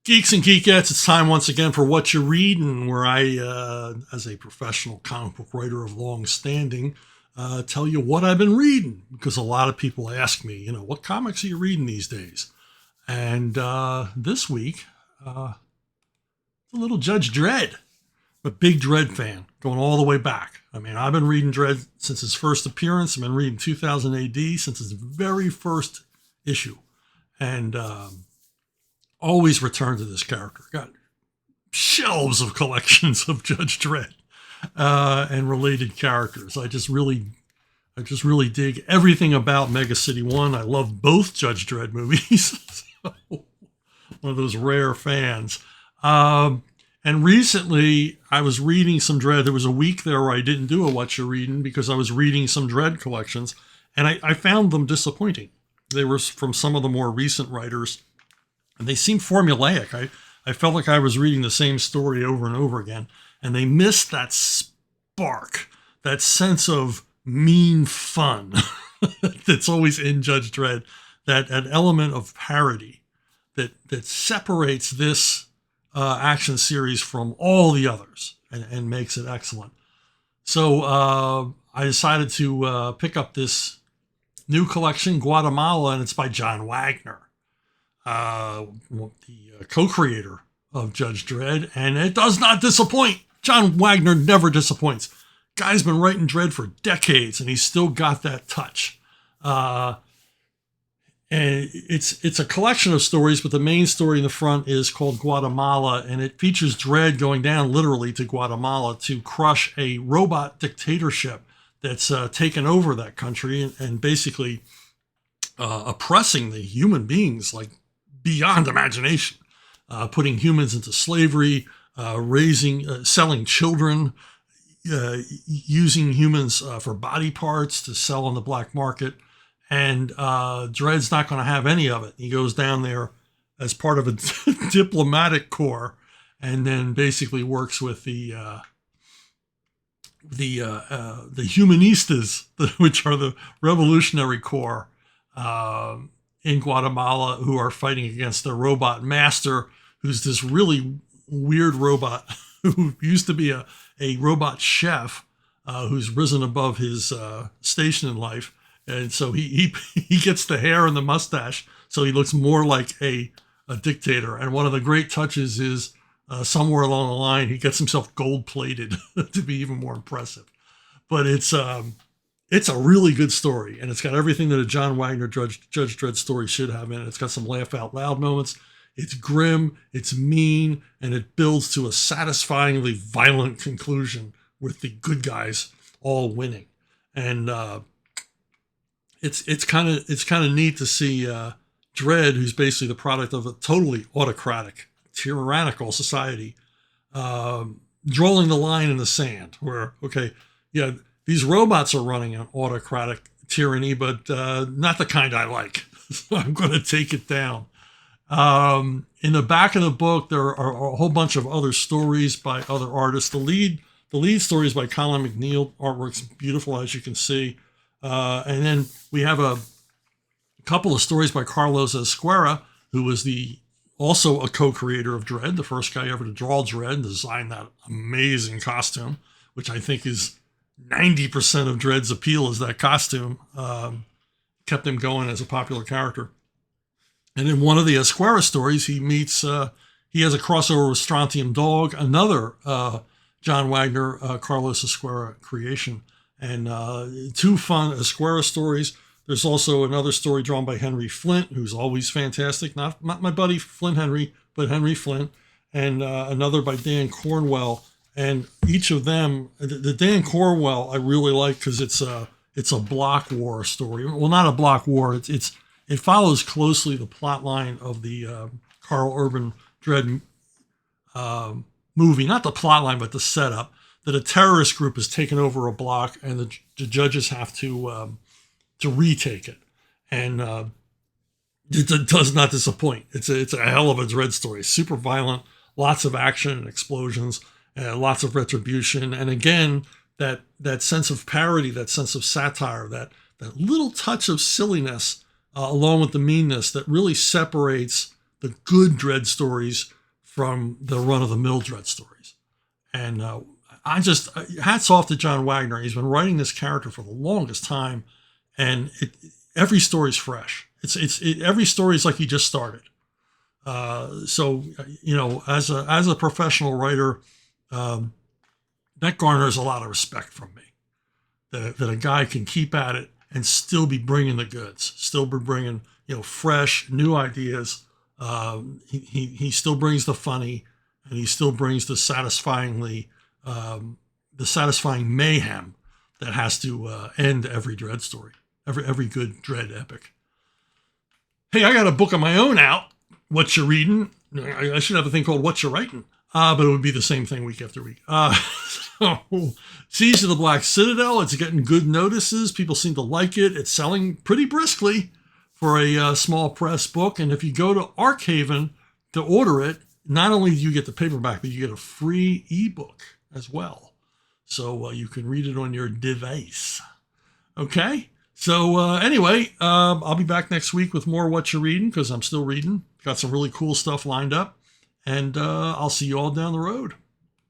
Geeks and Geekettes, it's time once again for Whatcha Readin, where I, as a professional comic book writer of long standing, tell you what I've been reading. Because a lot of people ask me, what comics are you reading these days? And this week, a little Judge Dredd. I'm a big Dredd fan, going all the way back. I mean, I've been reading Dredd since his first appearance. I've been reading 2000 AD since his very first issue. And always return to this character. Got shelves of collections of Judge Dredd and related characters. I just really dig everything about Mega City 1. I love both Judge Dredd movies. So, one of those rare fans. And recently I was reading some Dredd. There was a week there where I didn't do a Whatcha Readin' because I was reading some Dredd collections, and I found them disappointing. They were from some of the more recent writers, and they seemed formulaic. I felt like I was reading the same story over and over again, and they missed that spark, that sense of mean fun that's always in Judge Dredd, that element of parody that separates this action series from all the others and makes it excellent. So I decided to pick up this new collection, Guatamala, and it's by John Wagner, the co-creator of Judge Dredd, and it does not disappoint. John Wagner never disappoints. Guy's been writing Dredd for decades, and he's still got that touch. And it's a collection of stories, but the main story in the front is called Guatamala, and it features Dredd going down literally to Guatemala to crush a robot dictatorship that's taken over that country and basically oppressing the human beings like beyond imagination, putting humans into slavery, selling children, using humans for body parts to sell on the black market. And Dredd's not going to have any of it. He goes down there as part of a diplomatic corps, and then basically works with the Humanistas, which are the Revolutionary Corps in Guatemala, who are fighting against their robot master, who's this really weird robot who used to be a robot chef who's risen above his station in life. And so he gets the hair and the mustache, so he looks more like a dictator. And one of the great touches is somewhere along the line, he gets himself gold-plated to be even more impressive. But it's a really good story, and it's got everything that a John Wagner Judge Dredd story should have in it. It's got some laugh-out-loud moments. It's grim, it's mean, and it builds to a satisfyingly violent conclusion with the good guys all winning. And it's kind of neat to see Dredd, who's basically the product of a totally autocratic, tyrannical society, drawing the line in the sand where, okay, yeah, these robots are running an autocratic tyranny, but not the kind I like. So I'm going to take it down. In the back of the book, there are a whole bunch of other stories by other artists. The lead story is by Colin McNeil. Artwork's beautiful, as you can see. And then we have a couple of stories by Carlos Ezquerra, who was also a co-creator of Dredd, the first guy ever to draw Dredd and design that amazing costume, which I think is 90% of Dredd's appeal is that costume. Kept him going as a popular character. And in one of the Ezquerra stories, he has a crossover with Strontium Dog, another John Wagner, Carlos Ezquerra creation. And two fun Ezquerra stories. There's also another story drawn by Henry Flint, who's always fantastic. Not my buddy Flint Henry, but Henry Flint. And another by Dan Cornwell. And each of them, the Dan Cornwell I really like because it's a block war story. Well, not a block war. It follows closely the plot line of the Carl Urban Dredd movie. Not the plot line, but the setup. That a terrorist group has taken over a block, and the judges have to retake it, and it does not disappoint. It's a hell of a Dredd story. Super violent, lots of action and explosions, lots of retribution, and again that sense of parody, that sense of satire, that little touch of silliness, along with the meanness that really separates the good Dredd stories from the run-of-the-mill Dredd stories. And hats off to John Wagner. He's been writing this character for the longest time, and every story's fresh. Every story is like he just started. So as a professional writer, that garners a lot of respect from me. That a guy can keep at it and still be bringing the goods, still be bringing fresh, new ideas. He still brings the funny, and he still brings the satisfying mayhem that has to end every Dredd story, every good Dredd epic. Hey, I got a book of my own out. What you reading? I should have a thing called What You Writing, but it would be the same thing week after week. So, Siege of the Black Citadel. It's getting good notices. People seem to like it. It's selling pretty briskly for a small press book. And if you go to Arkhaven to order it, not only do you get the paperback, but you get a free ebook as well. So you can read it on your device. Okay? So anyway, I'll be back next week with more What You Reading, because I'm still reading. Got some really cool stuff lined up. And I'll see you all down the road.